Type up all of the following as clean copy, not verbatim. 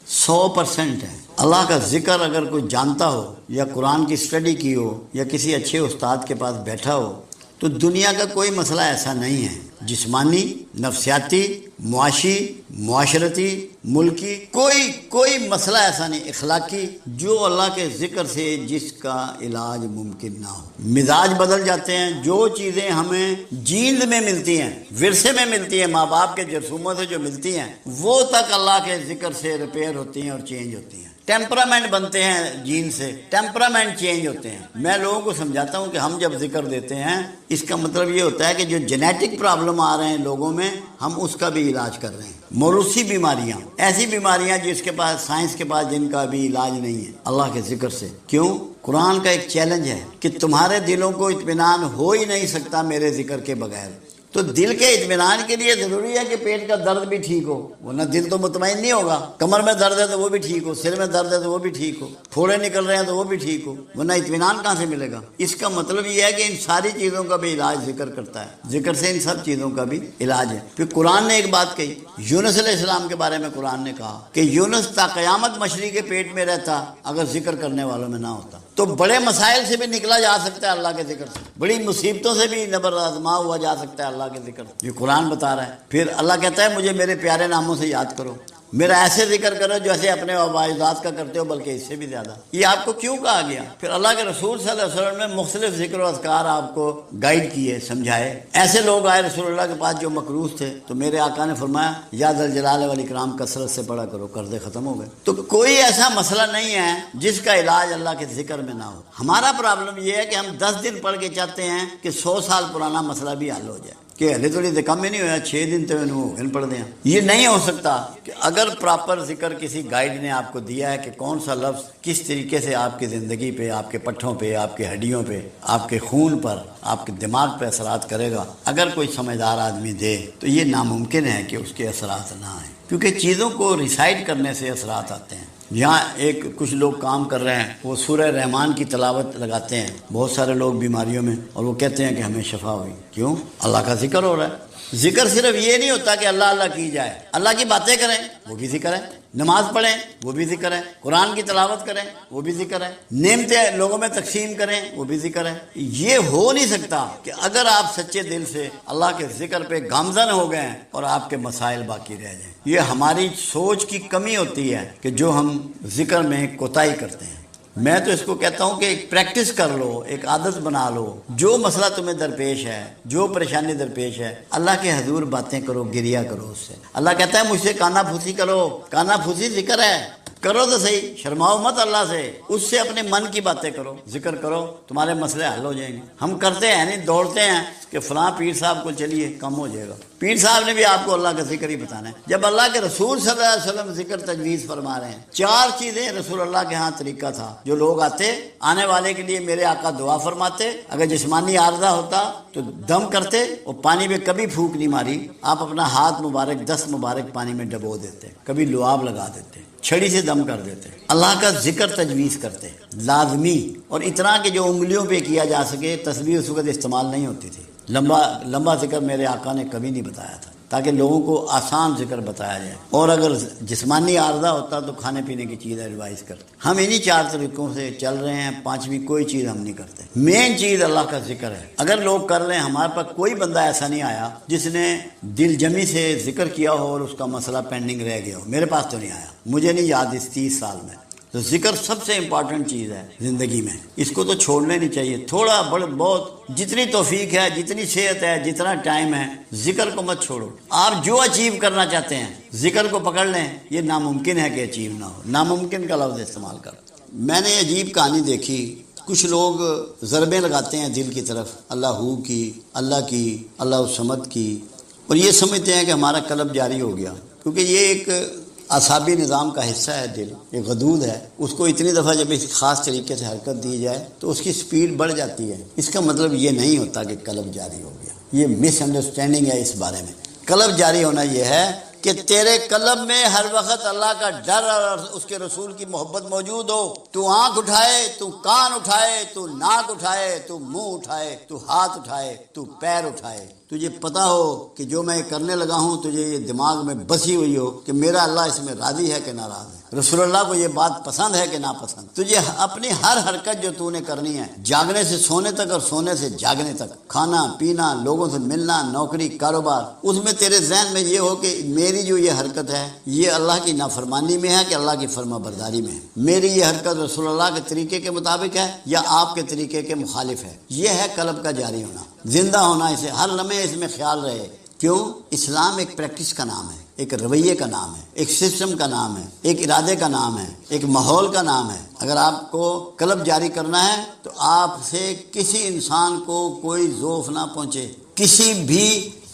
100% ہے۔ اللہ کا ذکر اگر کوئی جانتا ہو یا قرآن کی اسٹڈی کی ہو یا کسی اچھے استاد کے پاس بیٹھا ہو تو دنیا کا کوئی مسئلہ ایسا نہیں ہے، جسمانی، نفسیاتی، معاشی، معاشرتی، ملکی، کوئی مسئلہ ایسا نہیں اخلاقی جو اللہ کے ذکر سے جس کا علاج ممکن نہ ہو۔ مزاج بدل جاتے ہیں، جو چیزیں ہمیں جیند میں ملتی ہیں، ورثے میں ملتی ہیں، ماں باپ کے جرثوموں سے جو ملتی ہیں، وہ تک اللہ کے ذکر سے ریپیئر ہوتی ہیں اور چینج ہوتی ہیں۔ ٹیمپرامنٹ بنتے ہیں جین سے، ٹیمپرامنٹ چینج ہوتے ہیں۔ میں لوگوں کو سمجھاتا ہوں کہ ہم جب ذکر دیتے ہیں اس کا مطلب یہ ہوتا ہے کہ جو جینیٹک پرابلم آ رہے ہیں لوگوں میں ہم اس کا بھی علاج کر رہے ہیں۔ موروثی بیماریاں، ایسی بیماریاں جس کے پاس سائنس کے پاس جن کا بھی علاج نہیں ہے، اللہ کے ذکر سے۔ کیوں؟ قرآن کا ایک چیلنج ہے کہ تمہارے دلوں کو اطمینان ہو ہی نہیں سکتا میرے ذکر کے بغیر۔ تو دل کے اطمینان کے لیے ضروری ہے کہ پیٹ کا درد بھی ٹھیک ہو، ورنہ دل تو مطمئن نہیں ہوگا۔ کمر میں درد ہے تو وہ بھی ٹھیک ہو، سر میں درد ہے تو وہ بھی ٹھیک ہو، پھوڑے نکل رہے ہیں تو وہ بھی ٹھیک ہو، ورنہ اطمینان کہاں سے ملے گا؟ اس کا مطلب یہ ہے کہ ان ساری چیزوں کا بھی علاج ذکر کرتا ہے، ذکر سے ان سب چیزوں کا بھی علاج ہے۔ پھر قرآن نے ایک بات کہی، یونس علیہ السلام کے بارے میں قرآن نے کہا کہ یونس تا قیامت مچھلی کے پیٹ میں رہتا اگر ذکر کرنے والوں میں نہ ہوتا۔ تو بڑے مسائل سے بھی نکلا جا سکتا ہے اللہ کے ذکر سے، بڑی مصیبتوں سے بھی نبر آزما ہوا جا سکتا ہے اللہ کے ذکر سے، یہ قرآن بتا رہا ہے۔ پھر اللہ کہتا ہے مجھے میرے پیارے ناموں سے یاد کرو، میرا ایسے ذکر کرو جیسے اپنے عبادات کا کرتے ہو، بلکہ اس سے بھی زیادہ۔ یہ آپ کو کیوں کہا گیا؟ پھر اللہ کے رسول صلی اللہ علیہ وسلم نے مختلف ذکر و اذکار آپ کو گائیڈ کیے، سمجھائے۔ ایسے لوگ آئے رسول اللہ کے پاس جو مقروض تھے، تو میرے آقا نے فرمایا یا ذا الجلال والاکرام کثرت سے پڑھا کرو، قرضے ختم ہو گئے۔ تو کوئی ایسا مسئلہ نہیں ہے جس کا علاج اللہ کے ذکر میں نہ ہو۔ ہمارا پرابلم یہ ہے کہ ہم 10 دن پڑھ کے چاہتے ہیں کہ 100 سال پرانا مسئلہ بھی حل ہو جائے، کہ ہلے تھوڑی کم ہی نہیں ہوا، 6 دن تو انہوں پڑھ دیں۔ یہ نہیں ہو سکتا کہ اگر پراپر ذکر کسی گائیڈ نے آپ کو دیا ہے کہ کون سا لفظ کس طریقے سے آپ کی زندگی پہ، آپ کے پٹھوں پہ، آپ کے ہڈیوں پہ، آپ کے خون پر، آپ کے دماغ پہ اثرات کرے گا، اگر کوئی سمجھدار آدمی دے تو یہ ناممکن ہے کہ اس کے اثرات نہ آئیں، کیونکہ چیزوں کو ریسائٹ کرنے سے اثرات آتے ہیں۔ یہاں کچھ لوگ کام کر رہے ہیں، وہ سورہ رحمان کی تلاوت لگاتے ہیں، بہت سارے لوگ بیماریوں میں، اور وہ کہتے ہیں کہ ہمیں شفا ہوئی۔ کیوں؟ اللہ کا ذکر ہو رہا ہے۔ ذکر صرف یہ نہیں ہوتا کہ اللہ اللہ کی جائے، اللہ کی باتیں کریں وہ بھی ذکر ہے، نماز پڑھیں وہ بھی ذکر ہے، قرآن کی تلاوت کریں وہ بھی ذکر ہے، نعمتیں لوگوں میں تقسیم کریں وہ بھی ذکر ہے۔ یہ ہو نہیں سکتا کہ اگر آپ سچے دل سے اللہ کے ذکر پہ گامزن ہو گئے ہیں اور آپ کے مسائل باقی رہ جائیں۔ یہ ہماری سوچ کی کمی ہوتی ہے کہ جو ہم ذکر میں کوتاہی کرتے ہیں۔ میں تو اس کو کہتا ہوں کہ ایک پریکٹس کر لو، ایک عادت بنا لو، جو مسئلہ تمہیں درپیش ہے، جو پریشانی درپیش ہے، اللہ کے حضور باتیں کرو، گریا کرو اس سے۔ اللہ کہتا ہے مجھ سے کانا پھوسی کرو، کانا پھوسی ذکر ہے، کرو تو صحیح، شرماؤ مت اللہ سے، اس سے اپنے من کی باتیں کرو، ذکر کرو، تمہارے مسئلے حل ہو جائیں گے۔ ہم کرتے ہیں نہیں، دوڑتے ہیں کہ فلاں پیر صاحب کو چلیے کم ہو جائے گا۔ پیر صاحب نے بھی آپ کو اللہ کا ذکر ہی بتانا ہے۔ جب اللہ کے رسول صلی اللہ علیہ وسلم ذکر تجویز فرما رہے ہیں، 4 چیزیں رسول اللہ کے ہاں طریقہ تھا، جو لوگ آتے، آنے والے کے لیے میرے آقا دعا فرماتے، اگر جسمانی عارضہ ہوتا تو دم کرتے، اور پانی میں کبھی پھونک نہیں ماری، آپ اپنا ہاتھ مبارک 10 مبارک پانی میں ڈبو دیتے، کبھی لعاب لگا دیتے، چھڑی سے دم کر دیتے، اللہ کا ذکر تجویز کرتے لازمی، اور اتنا کہ جو انگلیوں پہ کیا جا سکے۔ تسبیح اس وقت استعمال نہیں ہوتی تھی، لمبا ذکر میرے آقا نے کبھی نہیں بتایا تھا، تاکہ لوگوں کو آسان ذکر بتایا جائے، اور اگر جسمانی عارضہ ہوتا تو کھانے پینے کی چیز ایڈوائز کرتے۔ ہم انہی 4 طریقوں سے چل رہے ہیں، 5ویں کوئی چیز ہم نہیں کرتے۔ مین چیز اللہ کا ذکر ہے، اگر لوگ کر لیں۔ ہمارے پاس کوئی بندہ ایسا نہیں آیا جس نے دل جمی سے ذکر کیا ہو اور اس کا مسئلہ پینڈنگ رہ گیا ہو، میرے پاس تو نہیں آیا، مجھے نہیں یاد اس 30 سال میں۔ تو ذکر سب سے امپورٹنٹ چیز ہے زندگی میں، اس کو تو چھوڑنا نہیں چاہیے۔ تھوڑا بہت جتنی توفیق ہے، جتنی صحت ہے، جتنا ٹائم ہے، ذکر کو مت چھوڑو۔ آپ جو اچیو کرنا چاہتے ہیں ذکر کو پکڑ لیں، یہ ناممکن ہے کہ اچیو نہ ہو، ناممکن کا لفظ استعمال کر۔ میں نے عجیب کہانی دیکھی، کچھ لوگ ضربیں لگاتے ہیں دل کی طرف، اللہ ہو کی، اللہ کی، اللہ الصمد کی، اور یہ سمجھتے ہیں کہ ہمارا قلب جاری ہو گیا، کیونکہ یہ ایک اعصابی نظام کا حصہ ہے دل، ایک غدود ہے، اس کو اتنی دفعہ جب اس خاص طریقے سے حرکت دی جائے تو اس کی سپیڈ بڑھ جاتی ہے۔ اس کا مطلب یہ نہیں ہوتا کہ قلب جاری ہو گیا، یہ مس انڈرسٹینڈنگ ہے اس بارے میں۔ قلب جاری ہونا یہ ہے کہ تیرے قلب میں ہر وقت اللہ کا ڈر اور اس کے رسول کی محبت موجود ہو۔ تو آنکھ اٹھائے، تو کان اٹھائے، تو ناک اٹھائے، تو منہ اٹھائے، تو ہاتھ اٹھائے، تو پیر اٹھائے، تو تجھے پتا ہو کہ جو میں کرنے لگا ہوں تجھے یہ دماغ میں بسی ہوئی ہو کہ میرا اللہ اس میں راضی ہے کہ ناراض ہے، رسول اللہ کو یہ بات پسند ہے کہ ناپسند، تجھے اپنی ہر حرکت جو تو نے کرنی ہے، جاگنے سے سونے تک اور سونے سے جاگنے تک، کھانا پینا، لوگوں سے ملنا، نوکری، کاروبار، اس میں تیرے ذہن میں یہ ہو کہ میری جو یہ حرکت ہے یہ اللہ کی نافرمانی میں ہے کہ اللہ کی فرما برداری میں ہے، میری یہ حرکت رسول اللہ کے طریقے کے مطابق ہے یا آپ کے طریقے کے مخالف ہے۔ یہ ہے قلب کا جاری ہونا، زندہ ہونا، اسے ہر لمحے اس میں خیال رہے۔ کیوں؟ اسلام ایک پریکٹس کا نام ہے، ایک رویے کا نام ہے، ایک سسٹم کا نام ہے، ایک ارادے کا نام ہے، ایک ماحول کا نام ہے۔ اگر آپ کو قلب جاری کرنا ہے تو آپ سے کسی انسان کو کوئی ذوف نہ پہنچے، کسی بھی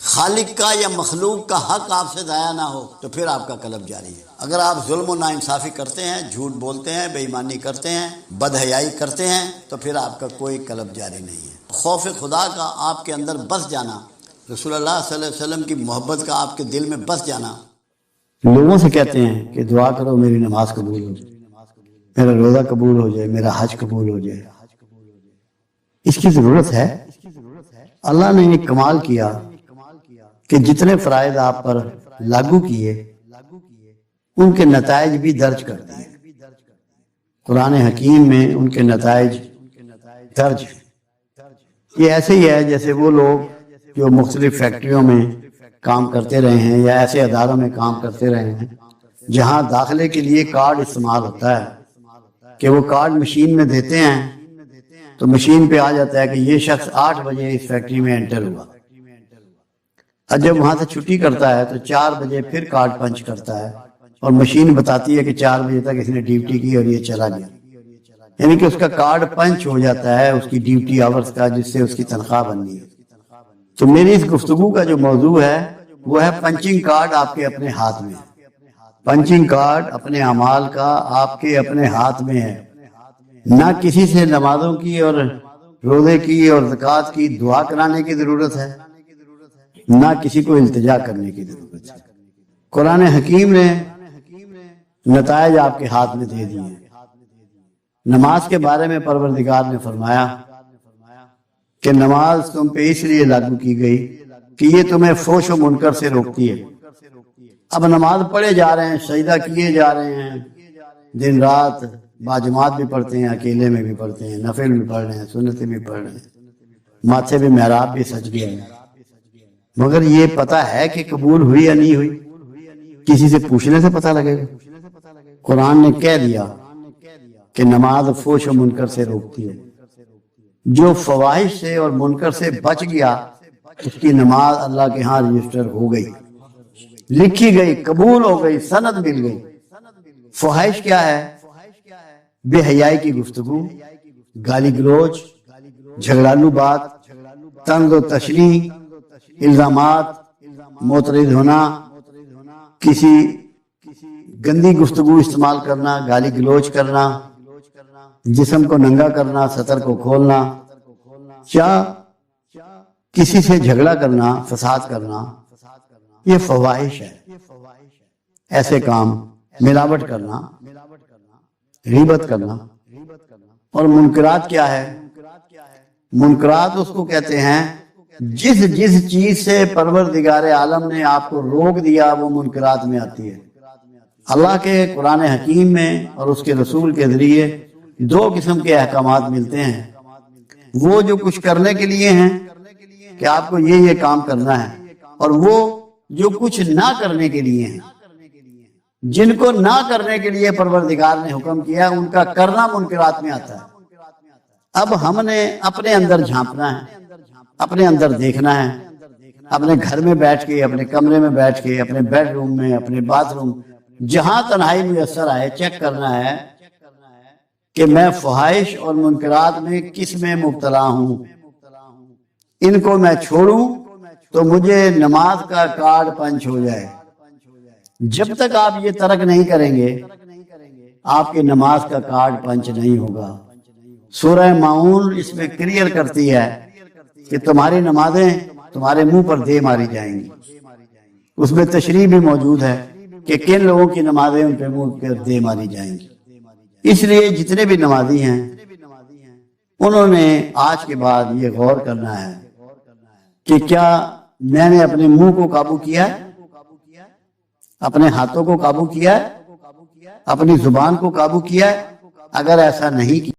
خالق کا یا مخلوق کا حق آپ سے ضائع نہ ہو، تو پھر آپ کا قلب جاری ہے۔ اگر آپ ظلم و ناانصافی کرتے ہیں، جھوٹ بولتے ہیں، بے ایمانی کرتے ہیں، بد حیائی کرتے ہیں، تو پھر آپ کا کوئی قلب جاری نہیں ہے۔ خوف خدا کا آپ کے اندر بس جانا، رسول اللہ صلی اللہ علیہ وسلم کی محبت کا آپ کے دل میں بس جانا۔ لوگوں سے کہتے ہیں کہ دعا کرو میری نماز قبول ہو جائے، میرا روزہ قبول ہو جائے، میرا حج قبول ہو جائے۔ اس کی ضرورت ہے؟ اللہ نے ایک کمال کیا کہ جتنے فرائض آپ پر لاگو کیے ان کے نتائج بھی درج کر دیے۔ قرآن حکیم میں ان کے نتائج درج ہیں۔ یہ ایسے ہی ہے جیسے وہ لوگ جو مختلف فیکٹریوں میں کام کرتے رہے ہیں یا ایسے اداروں میں کام کرتے رہے ہیں جہاں داخلے کے لیے کارڈ استعمال ہوتا ہے کہ وہ کارڈ مشین میں دیتے ہیں تو مشین پہ آ جاتا ہے کہ یہ شخص 8 بجے اس فیکٹری میں انٹر ہوا، اور جب وہاں سے چھٹی کرتا ہے تو 4 بجے پھر کارڈ پنچ کرتا ہے اور مشین بتاتی ہے کہ 4 بجے تک اس نے ڈیوٹی کی اور یہ چلا گیا، یعنی کہ اس کا کارڈ پنچ ہو جاتا ہے اس کی ڈیوٹی آورز کا، جس سے اس کی تنخواہ بننی ہے۔ تو میری اس گفتگو کا جو موضوع ہے وہ ہے پنچنگ کارڈ آپ کے اپنے ہاتھ میں، پنچنگ کارڈ اپنے اعمال کا آپ کے اپنے ہاتھ میں ہے۔ نہ کسی سے نمازوں کی اور روزے کی اور زکوٰۃ کی دعا کرانے کی ضرورت ہے، نہ کسی کو التجا کرنے کی ضرورت ہے۔ قرآن حکیم نے نتائج آپ کے ہاتھ میں دے دیے ہیں۔ نماز کے بارے میں پروردگار نے فرمایا کہ نماز تم پہ اس لیے لاگو کی گئی کہ یہ تمہیں فحش و منکر سے روکتی ہے۔ اب نماز پڑھے جا رہے ہیں، سجدہ کیے جا رہے ہیں، دن رات باجماعت بھی پڑھتے ہیں، اکیلے میں بھی پڑھتے ہیں، نفل بھی پڑھ رہے ہیں، سنتیں بھی پڑھ رہے ہیں، ماتھے بھی محراب بھی سج گئے ہیں، مگر یہ پتہ ہے کہ قبول ہوئی یا نہیں ہوئی؟ کسی سے پوچھنے سے پتہ لگے گا؟ قرآن نے کہہ دیا کہ نماز فحش و منکر سے روکتی ہے۔ جو فواحش سے اور منکر سے بچ گیا اس کی نماز اللہ کے ہاں رجسٹر ہو گئی، لکھی گئی، قبول ہو گئی، سند مل گئی۔ فواحش کیا ہے؟ بے حیائی کی گفتگو، گالی گلوچ، جھگڑالو بات، طنز و تشریح، الزامات، معترض ہونا، کسی گندی گفتگو استعمال کرنا، گالی گلوچ کرنا، جسم کو ننگا کرنا، سطر کو کھولنا، یا کسی سے جھگڑا کرنا، فساد کرنا، یہ فواحش ہے۔ ایسے کام، ملاوٹ کرنا، غیبت کرنا۔ اور منکرات کیا ہے؟ منکرات اس کو کہتے ہیں جس چیز سے پروردگار عالم نے آپ کو روک دیا وہ منکرات میں آتی ہے۔ اللہ کے قرآن حکیم میں اور اس کے رسول کے ذریعے 2 قسم کے احکامات ملتے ہیں۔ وہ جو کچھ کرنے کے لیے ہیں کہ آپ کو یہ کام کرنا ہے، اور وہ جو کچھ نہ کرنے کے لیے ہیں۔ جن کو نہ کرنے کے لیے پروردگار نے حکم کیا ان کا کرنا منکرات میں آتا ہے۔ اب ہم نے اپنے اندر جھانپنا ہے، اپنے اندر دیکھنا ہے، اپنے گھر میں بیٹھ کے، اپنے کمرے میں بیٹھ کے، اپنے بیڈ روم میں، اپنے باتھ روم، جہاں تنہائی میسر آئے، چیک کرنا ہے کہ میں فحائش اور منکرات میں کس میں مبتلا ہوں۔ ان کو میں چھوڑوں تو مجھے نماز کا کارڈ پنچ ہو جائے۔ جب تک آپ یہ ترک نہیں کریں گے آپ کی نماز کا کارڈ پنچ نہیں ہوگا۔ سورہ ماؤن اس میں کلیئر کرتی ہے کہ تمہاری نمازیں تمہارے منہ پر دے ماری جائیں گی۔ اس میں تشریح بھی موجود ہے کہ کن لوگوں کی نمازیں ان پہ منہ پر دے ماری جائیں گی۔ اس لیے جتنے بھی نمازی ہیں انہوں نے آج کے بعد یہ غور کرنا ہے کہ کیا میں نے اپنے منہ کو قابو کیا ہے، اپنے ہاتھوں کو قابو کیا ہے، اپنی زبان کو قابو کیا ہے۔ اگر ایسا نہیں کیا